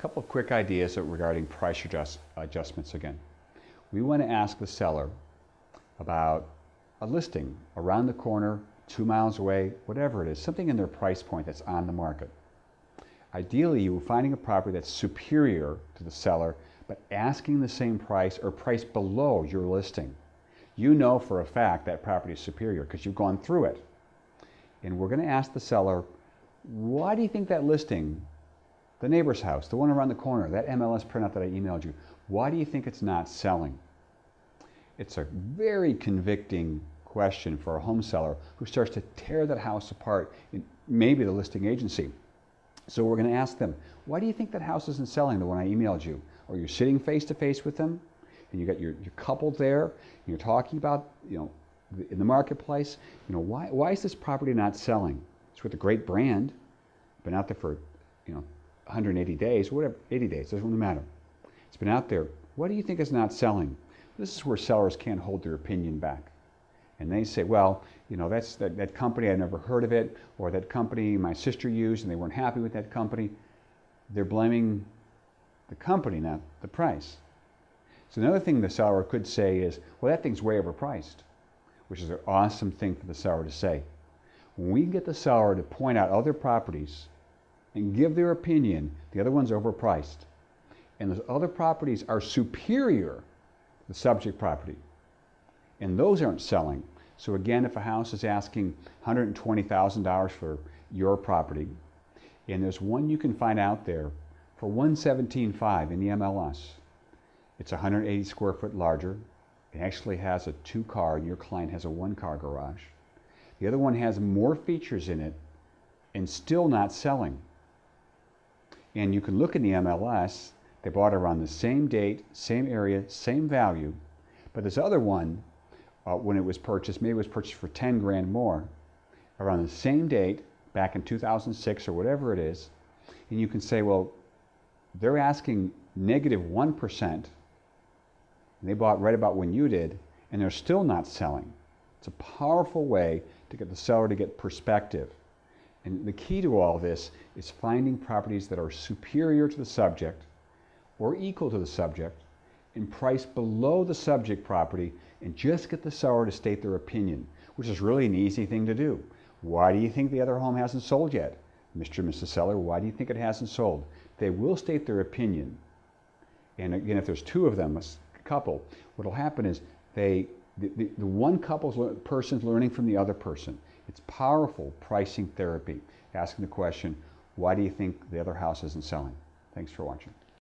couple of quick ideas regarding price adjustments again. We want to ask the seller about a listing around the corner, 2 miles away, whatever it is, something in their price point that's on the market. Ideally, you're finding a property that's superior to the seller, but asking the same price or price below your listing. You know for a fact that property is superior because you've gone through it. And we're going to ask the seller, why do you think that listing, the neighbor's house, the one around the corner, that MLS printout that I emailed you, why do you think it's not selling? It's a very convicting question for a home seller who starts to tear that house apart in maybe the listing agency. So we're going to ask them, why do you think that house isn't selling, the one I emailed you? Or you're sitting face to face with them, and you got your couple there, and you're talking about, in the marketplace, why is this property not selling? It's with a great brand, been out there for 180 days, whatever, 80 days, doesn't really matter. It's been out there. What do you think is not selling? This is where sellers can't hold their opinion back. And they say, well, that's that company, I never heard of it, or that company my sister used and they weren't happy with that company. They're blaming the company, not the price. So another thing the seller could say is, well, that thing's way overpriced, which is an awesome thing for the seller to say. When we get the seller to point out other properties and give their opinion, the other one's overpriced, and those other properties are superior to the subject property, and those aren't selling. So again, if a house is asking $120,000 for your property, and there's one you can find out there for $117,500 in the MLS, it's 180 square foot larger. It actually has a 2-car, and your client has a 1-car garage. The other one has more features in it and still not selling. And you can look in the MLS, they bought it around the same date, same area, same value, but this other one, when it was purchased, maybe it was purchased for 10 grand more, around the same date, back in 2006 or whatever it is, and you can say, well, they're asking -1%, and they bought right about when you did, and they're still not selling. It's a powerful way to get the seller to get perspective. And the key to all this is finding properties that are superior to the subject or equal to the subject and price below the subject property, and just get the seller to state their opinion, which is really an easy thing to do. Why do you think the other home hasn't sold yet? Mr. and Mrs. Seller, why do you think it hasn't sold? They will state their opinion. And again, if there's two of them, a couple, what will happen is the one person's learning from the other person. It's powerful pricing therapy, asking the question, why do you think the other house isn't selling? Thanks for watching.